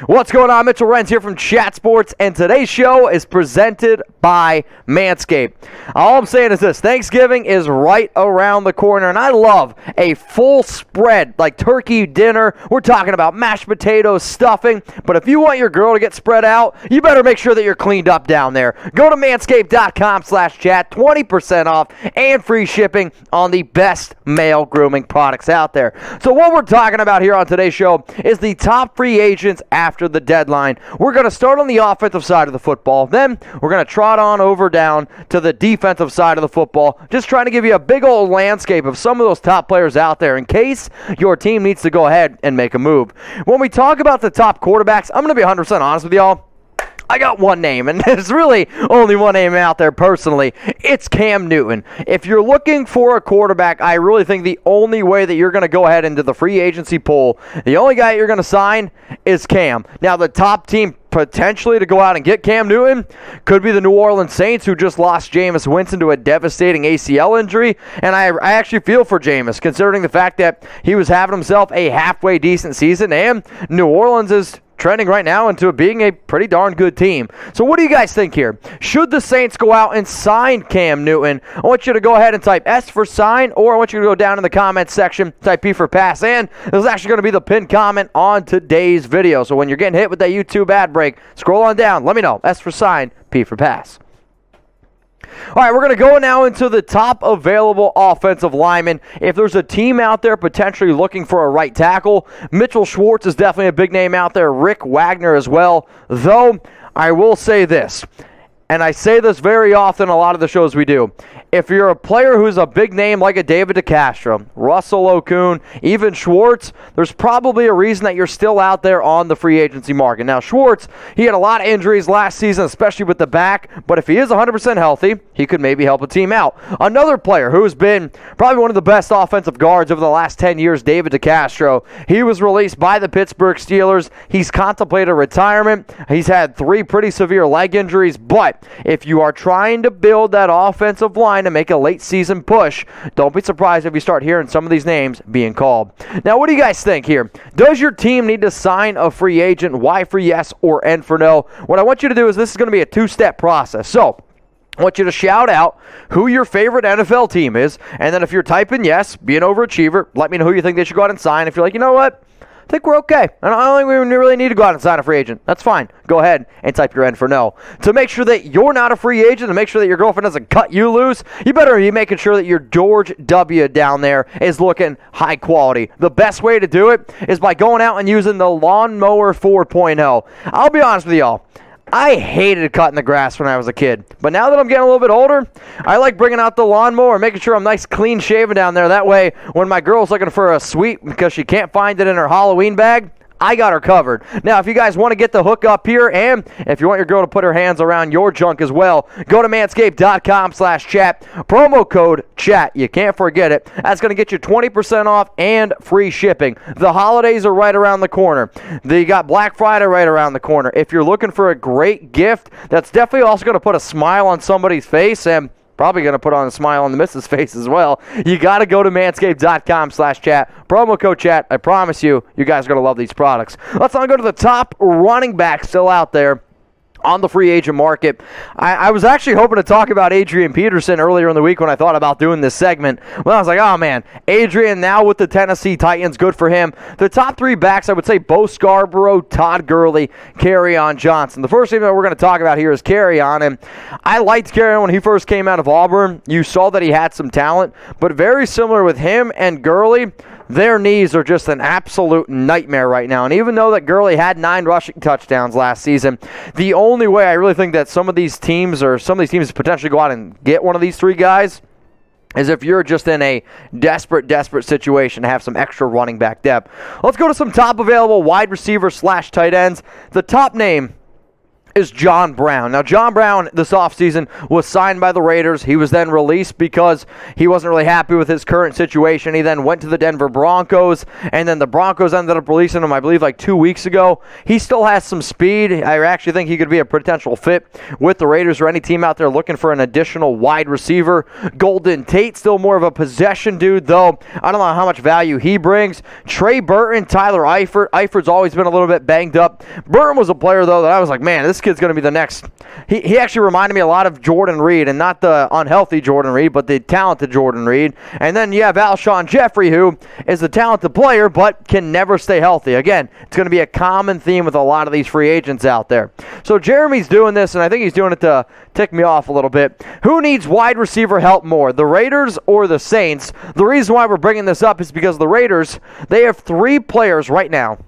What's going on? Mitchell Renz here from Chat Sports, and today's show is presented by Manscaped. All I'm saying is this: Thanksgiving is right around the corner, and I love a full spread like turkey dinner. We're talking about mashed potatoes, stuffing, but if you want your girl to get spread out, you better make sure that you're cleaned up down there. Go to manscaped.com/chat, 20% off and free shipping on the best male grooming products out there. So what we're talking about here on today's show is the top free agents after the deadline. We're going to start on the offensive side of the football. Then we're going to trot on over down to the defensive side of the football, just trying to give you a big old landscape of some of those top players out there in case your team needs to go ahead and make a move. When we talk about the top quarterbacks, I'm going to be 100% honest with y'all. I got one name, and there's really only one name out there personally. It's Cam Newton. If you're looking for a quarterback, I really think the only way that you're going to go ahead into the free agency pool, the only guy you're going to sign is Cam. Now, the top team potentially to go out and get Cam Newton could be the New Orleans Saints, who just lost Jameis Winston to a devastating ACL injury. And I actually feel for Jameis, considering the fact that he was having himself a halfway decent season, and New Orleans is trending right now into being a pretty darn good team. So what do you guys think here? Should the Saints go out and sign Cam Newton? I want you to go ahead and type S for sign, or I want you to go down in the comments section, type P for pass, and this is actually going to be the pinned comment on today's video. So when you're getting hit with that YouTube ad break, scroll on down, let me know. S for sign, P for pass. All right, we're going to go now into the top available offensive linemen. If there's a team out there potentially looking for a right tackle, Mitchell Schwartz is definitely a big name out there. Rick Wagner as well. Though, I will say this, and I say this very often in a lot of the shows we do. If you're a player who's a big name like a David DeCastro, Russell Okung, even Schwartz, there's probably a reason that you're still out there on the free agency market. Now, Schwartz, he had a lot of injuries last season, especially with the back, but if he is 100% healthy, he could maybe help a team out. Another player who's been probably one of the best offensive guards over the last 10 years, David DeCastro, he was released by the Pittsburgh Steelers. He's contemplated retirement. He's had 3 pretty severe leg injuries, but if you are trying to build that offensive line to make a late season push, don't be surprised if you start hearing some of these names being called. Now, what do you guys think here? Does your team need to sign a free agent? Y for yes or N for no? What I want you to do is this is going to be a 2-step process. So, I want you to shout out who your favorite NFL team is, and then if you're typing yes, be an overachiever, let me know who you think they should go out and sign. If you're like, you know what? I think we're okay. I don't think we really need to go out and sign a free agent. That's fine. Go ahead and type your N for no. To make sure that you're not a free agent, to make sure that your girlfriend doesn't cut you loose, you better be making sure that your George W. down there is looking high quality. The best way to do it is by going out and using the Lawnmower 4.0. I'll be honest with y'all. I hated cutting the grass when I was a kid, but now that I'm getting a little bit older, I like bringing out the lawnmower, making sure I'm nice clean shaven down there. That way, when my girl's looking for a sweet because she can't find it in her Halloween bag, I got her covered. Now, if you guys want to get the hook up here, and if you want your girl to put her hands around your junk as well, go to manscaped.com/chat, promo code CHAT. You can't forget it. That's going to get you 20% off and free shipping. The holidays are right around the corner. You got Black Friday right around the corner. If you're looking for a great gift, that's definitely also going to put a smile on somebody's face, and probably going to put on a smile on the missus' face as well. You got to go to manscaped.com/chat. Promo code chat. I promise you, you guys are going to love these products. Let's now go to the top running back still out there on the free agent market. I was actually hoping to talk about Adrian Peterson earlier in the week when I thought about doing this segment. Well, I was like, oh man, Adrian now with the Tennessee Titans, good for him. The top 3 backs, I would say Bo Scarbrough, Todd Gurley, Kerryon Johnson. The first thing that we're going to talk about here is Kerryon, and I liked Kerryon when he first came out of Auburn. You saw that he had some talent, but very similar with him and Gurley, their knees are just an absolute nightmare right now. And even though that Gurley had 9 rushing touchdowns last season, the only way I really think that some of these teams potentially go out and get one of these 3 guys is if you're just in a desperate situation to have some extra running back depth. Let's go to some top available wide receivers / tight ends. The top name is John Brown. Now, John Brown this offseason was signed by the Raiders. He was then released because he wasn't really happy with his current situation. He then went to the Denver Broncos, and then the Broncos ended up releasing him, I believe, like 2 weeks ago. He still has some speed. I actually think he could be a potential fit with the Raiders or any team out there looking for an additional wide receiver. Golden Tate, still more of a possession dude, though. I don't know how much value he brings. Trey Burton, Tyler Eifert. Eifert's always been a little bit banged up. Burton was a player, though, that I was like, man, this kid's going to be the next. He actually reminded me a lot of Jordan Reed, and not the unhealthy Jordan Reed, but the talented Jordan Reed. And then you have Alshon Jeffery, who is a talented player, but can never stay healthy. Again, it's going to be a common theme with a lot of these free agents out there. So Jeremy's doing this, and I think he's doing it to tick me off a little bit. Who needs wide receiver help more, the Raiders or the Saints? The reason why we're bringing this up is because the Raiders, they have 3 players right now,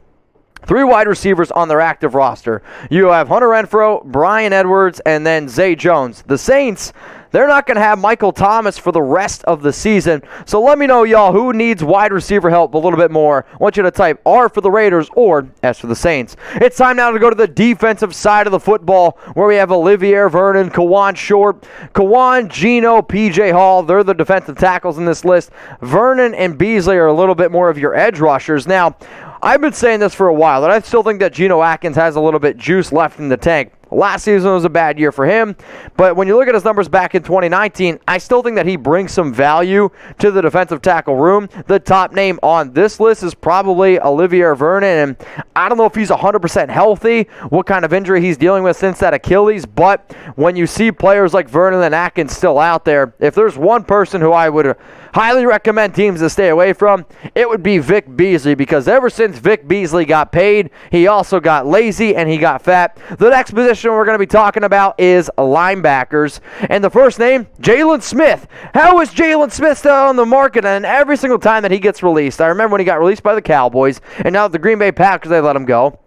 3 wide receivers on their active roster. You have Hunter Renfrow, Brian Edwards, and then Zay Jones. The Saints, they're not going to have Michael Thomas for the rest of the season. So let me know, y'all, who needs wide receiver help a little bit more. I want you to type R for the Raiders or S for the Saints. It's time now to go to the defensive side of the football, where we have Olivier Vernon, Kawann Short, Kawann, Geno, P.J. Hall. They're the defensive tackles in this list. Vernon and Beasley are a little bit more of your edge rushers. Now, I've been saying this for a while, that I still think that Geno Atkins has a little bit juice left in the tank. Last season was a bad year for him, but when you look at his numbers back in 2019, I still think that he brings some value to the defensive tackle room. The top name on this list is probably Olivier Vernon, and I don't know if he's 100% healthy, what kind of injury he's dealing with since that Achilles, but when you see players like Vernon and Atkins still out there, if there's one person who I would highly recommend teams to stay away from, it would be Vic Beasley, because ever since Vic Beasley got paid, he also got lazy and he got fat. The next position we're going to be talking about is linebackers, and the first name, Jaylon Smith. How is Jaylon Smith still on the market? And every single time that he gets released, I remember when he got released by the Cowboys, and now the Green Bay Packers, they let him go.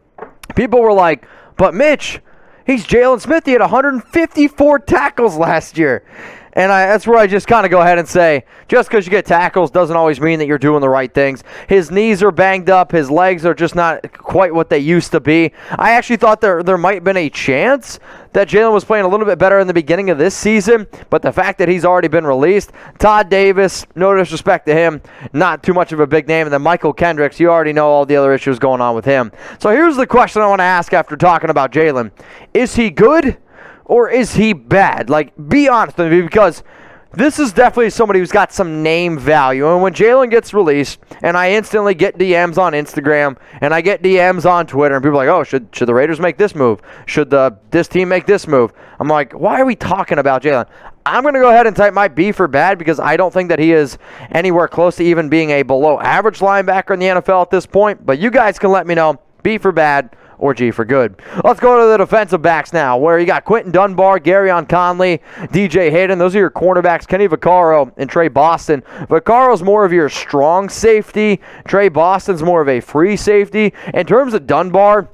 People were like, but Mitch, he's Jaylon Smith. He had 154 tackles last year. And that's where I just kind of go ahead and say, just because you get tackles doesn't always mean that you're doing the right things. His knees are banged up. His legs are just not quite what they used to be. I actually thought there might have been a chance that Jaylon was playing a little bit better in the beginning of this season, but the fact that he's already been released, Todd Davis, no disrespect to him, not too much of a big name, and then Mychal Kendricks, you already know all the other issues going on with him. So here's the question I want to ask after talking about Jaylon. Is he good? Or is he bad? Like, be honest with me, because this is definitely somebody who's got some name value. And when Jaylon gets released, and I instantly get DMs on Instagram, and I get DMs on Twitter, and people are like, oh, should the Raiders make this move? Should this team make this move? I'm like, why are we talking about Jaylon? I'm going to go ahead and type my B for bad, because I don't think that he is anywhere close to even being a below average linebacker in the NFL at this point. But you guys can let me know, B for bad or G for good. Let's go to the defensive backs now, where you got Quinton Dunbar, Kerryon Conley, DJ Hayden. Those are your cornerbacks, Kenny Vaccaro and Tre Boston. Vaccaro's more of your strong safety. Tre Boston's more of a free safety. In terms of Dunbar,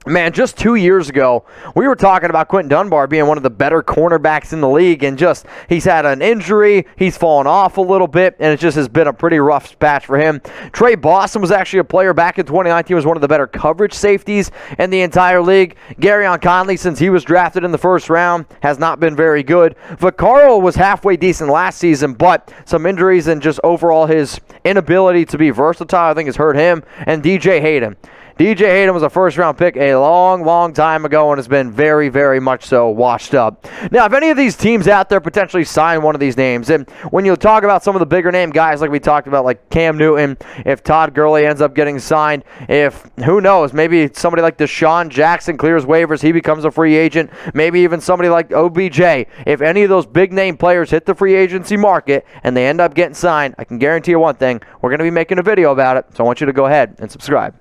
man, just 2 years ago, we were talking about Quinton Dunbar being one of the better cornerbacks in the league, and just he's had an injury, he's fallen off a little bit, and it just has been a pretty rough patch for him. Tre Boston was actually a player back in 2019, was one of the better coverage safeties in the entire league. Kerryon Conley, since he was drafted in the first round, has not been very good. Vaccaro was halfway decent last season, but some injuries and just overall his inability to be versatile, I think, has hurt him. And DJ Hayden. DJ Hayden was a first-round pick a long, long time ago and has been very, very much so washed up. Now, if any of these teams out there potentially sign one of these names, and when you talk about some of the bigger-name guys like we talked about, like Cam Newton, if Todd Gurley ends up getting signed, if, who knows, maybe somebody like Deshaun Jackson clears waivers, he becomes a free agent, maybe even somebody like OBJ. If any of those big-name players hit the free agency market and they end up getting signed, I can guarantee you one thing, we're going to be making a video about it, so I want you to go ahead and subscribe.